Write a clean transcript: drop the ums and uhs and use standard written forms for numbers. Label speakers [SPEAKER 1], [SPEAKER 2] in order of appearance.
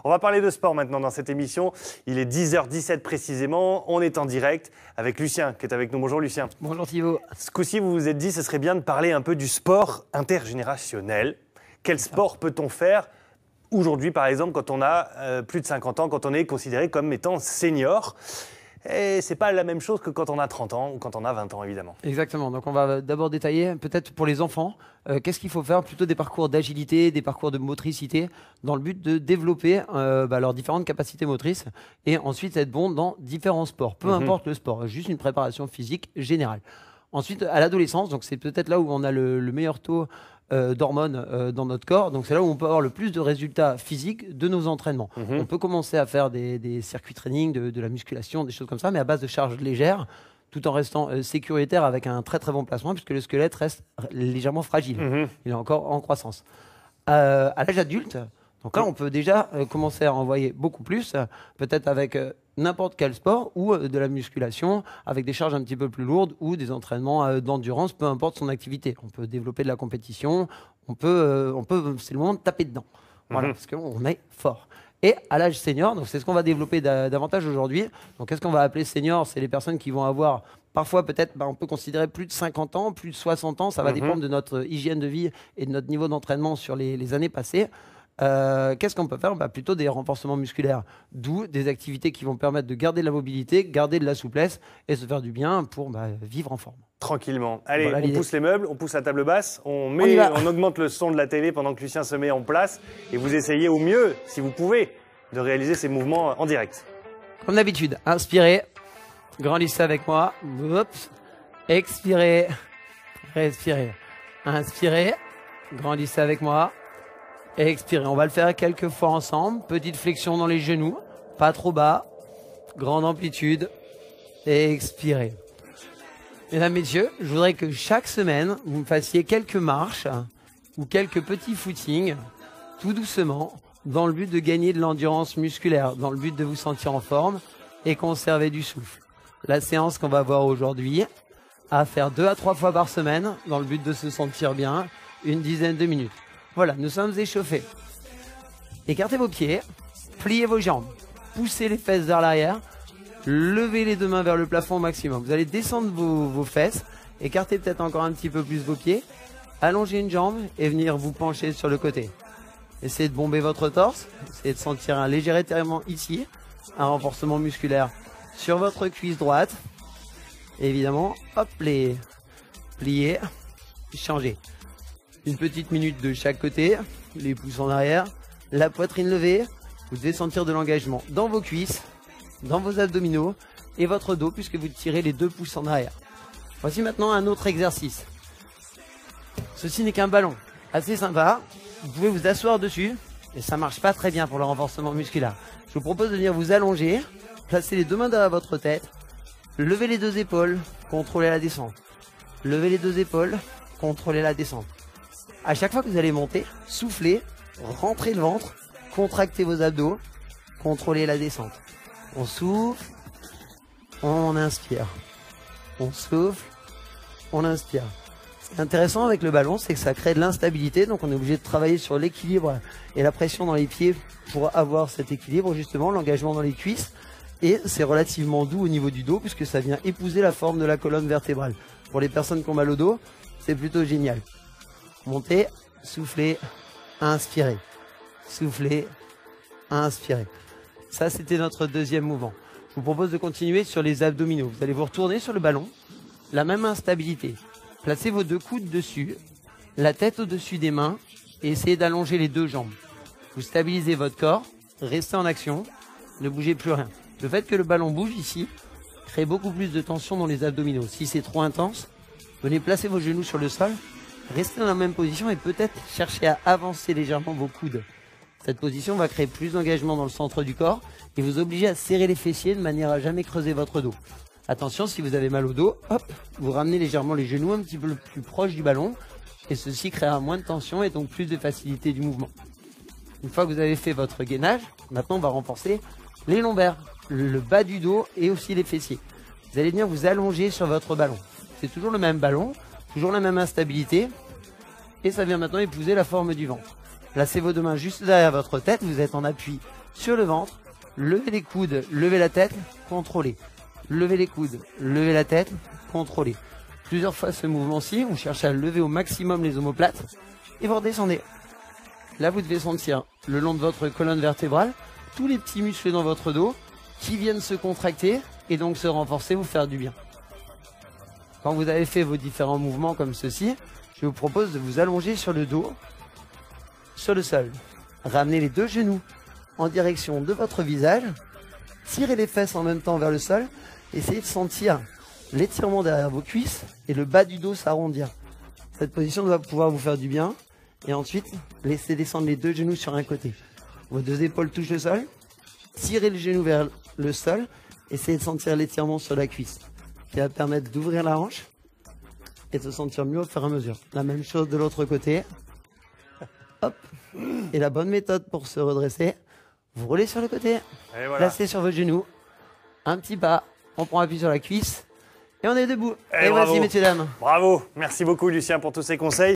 [SPEAKER 1] On va parler de sport maintenant dans cette émission. Il est 10h17 précisément. On est en direct avec Lucien qui est avec nous. Bonjour Lucien.
[SPEAKER 2] Bonjour Thibaut.
[SPEAKER 1] Ce coup-ci, vous vous êtes dit ce serait bien de parler un peu du sport intergénérationnel. Quel sport peut-on faire aujourd'hui, par exemple, quand on a plus de 50 ans, quand on est considéré comme étant senior? Et c'est pas la même chose que quand on a 30 ans ou quand on a 20 ans, évidemment.
[SPEAKER 2] Exactement. Donc, on va d'abord détailler, peut-être pour les enfants, qu'est-ce qu'il faut faire? Plutôt des parcours d'agilité, des parcours de motricité, dans le but de développer leurs différentes capacités motrices et ensuite être bon dans différents sports, peu importe le sport, juste une préparation physique générale. Ensuite, à l'adolescence, donc c'est peut-être là où on a le meilleur taux d'hormones dans notre corps. Donc c'est là où on peut avoir le plus de résultats physiques de nos entraînements. On peut commencer à faire des circuits training, de la musculation, des choses comme ça, mais à base de charges légères, tout en restant sécuritaire avec un très très bon placement, puisque le squelette reste légèrement fragile. Il est encore en croissance. À l'âge adulte, donc là on peut déjà commencer à envoyer beaucoup plus, peut-être avec n'importe quel sport ou de la musculation avec des charges un petit peu plus lourdes ou des entraînements d'endurance, peu importe son activité. On peut développer de la compétition, c'est le moment de taper dedans, voilà, parce qu'on est fort. Et à l'âge senior, donc c'est ce qu'on va développer davantage aujourd'hui. Donc qu'est-ce qu'on va appeler senior? C'est les personnes qui vont avoir parfois peut-être, on peut considérer plus de 50 ans, plus de 60 ans, ça va dépendre de notre hygiène de vie et de notre niveau d'entraînement sur les années passées. Qu'est-ce qu'on peut faire? Plutôt des renforcements musculaires, d'où des activités qui vont permettre de garder de la mobilité, garder de la souplesse et se faire du bien pour vivre en forme.
[SPEAKER 1] Tranquillement. Allez,
[SPEAKER 2] Voilà,
[SPEAKER 1] on pousse les meubles, on pousse la table basse, on augmente le son de la télé pendant que Lucien se met en place et vous essayez au mieux, si vous pouvez, de réaliser ces mouvements en direct.
[SPEAKER 2] Comme d'habitude, inspirez, grandissez avec moi, oups. Expirez, respirez, inspirez, grandissez avec moi. Expirez, on va le faire quelques fois ensemble. Petite flexion dans les genoux, pas trop bas, grande amplitude. Expirez. Mesdames, messieurs, je voudrais que chaque semaine, vous me fassiez quelques marches ou quelques petits footings, tout doucement, dans le but de gagner de l'endurance musculaire, dans le but de vous sentir en forme et conserver du souffle. La séance qu'on va voir aujourd'hui, à faire 2 à 3 fois par semaine, dans le but de se sentir bien, une dizaine de minutes. Voilà, nous sommes échauffés. Écartez vos pieds, pliez vos jambes, poussez les fesses vers l'arrière, levez les deux mains vers le plafond au maximum. Vous allez descendre vos fesses, écartez peut-être encore un petit peu plus vos pieds, allongez une jambe et venir vous pencher sur le côté. Essayez de bomber votre torse, essayez de sentir un léger étirement ici, un renforcement musculaire sur votre cuisse droite. Et évidemment, hop, pliez, changez. Une petite minute de chaque côté, les pouces en arrière, la poitrine levée. Vous devez sentir de l'engagement dans vos cuisses, dans vos abdominaux et votre dos puisque vous tirez les 2 pouces en arrière. Voici maintenant un autre exercice. Ceci n'est qu'un ballon, assez sympa. Vous pouvez vous asseoir dessus et ça marche pas très bien pour le renforcement musculaire. Je vous propose de venir vous allonger, placer les 2 mains derrière votre tête, lever les 2 épaules, contrôler la descente. Levez les 2 épaules, contrôler la descente. À chaque fois que vous allez monter, soufflez, rentrez le ventre, contractez vos abdos, contrôlez la descente. On souffle, on inspire. On souffle, on inspire. Ce qui est intéressant avec le ballon, c'est que ça crée de l'instabilité, donc on est obligé de travailler sur l'équilibre et la pression dans les pieds pour avoir cet équilibre, justement, l'engagement dans les cuisses. Et c'est relativement doux au niveau du dos, puisque ça vient épouser la forme de la colonne vertébrale. Pour les personnes qui ont mal au dos, c'est plutôt génial. Montez, soufflez, inspirez. Soufflez, inspirez. Ça, c'était notre deuxième mouvement. Je vous propose de continuer sur les abdominaux. Vous allez vous retourner sur le ballon, la même instabilité. Placez vos 2 coudes dessus, la tête au-dessus des mains et essayez d'allonger les 2 jambes. Vous stabilisez votre corps, restez en action, ne bougez plus rien. Le fait que le ballon bouge ici crée beaucoup plus de tension dans les abdominaux. Si c'est trop intense, venez placer vos genoux sur le sol. Restez dans la même position et peut-être chercher à avancer légèrement vos coudes. Cette position va créer plus d'engagement dans le centre du corps et vous obliger à serrer les fessiers de manière à jamais creuser votre dos. Attention, si vous avez mal au dos, hop, vous ramenez légèrement les genoux un petit peu plus proche du ballon et ceci créera moins de tension et donc plus de facilité du mouvement. Une fois que vous avez fait votre gainage, maintenant on va renforcer les lombaires, le bas du dos et aussi les fessiers. Vous allez venir vous allonger sur votre ballon. C'est toujours le même ballon. Toujours la même instabilité. Et ça vient maintenant épouser la forme du ventre. Placez vos 2 mains juste derrière votre tête. Vous êtes en appui sur le ventre. Levez les coudes, levez la tête, contrôlez. Levez les coudes, levez la tête, contrôlez. Plusieurs fois ce mouvement-ci, on cherche à lever au maximum les omoplates et vous redescendez. Là, vous devez sentir le long de votre colonne vertébrale tous les petits muscles dans votre dos qui viennent se contracter et donc se renforcer, vous faire du bien. Quand vous avez fait vos différents mouvements comme ceci, je vous propose de vous allonger sur le dos, sur le sol. Ramenez les deux genoux en direction de votre visage. Tirez les fesses en même temps vers le sol. Essayez de sentir l'étirement derrière vos cuisses et le bas du dos s'arrondir. Cette position doit pouvoir vous faire du bien. Et ensuite, laissez descendre les deux genoux sur un côté. Vos deux épaules touchent le sol. Tirez le genou vers le sol. Essayez de sentir l'étirement sur la cuisse, qui va permettre d'ouvrir la hanche et de se sentir mieux au fur et à mesure. La même chose de l'autre côté. Hop. Et la bonne méthode pour se redresser, vous roulez sur le côté.
[SPEAKER 1] Et voilà.
[SPEAKER 2] Placez sur vos genoux. Un petit pas. On prend appui sur la cuisse. Et on est debout. Et
[SPEAKER 1] bravo.
[SPEAKER 2] voici, messieurs, dames.
[SPEAKER 1] Bravo. Merci beaucoup, Lucien, pour tous ces conseils.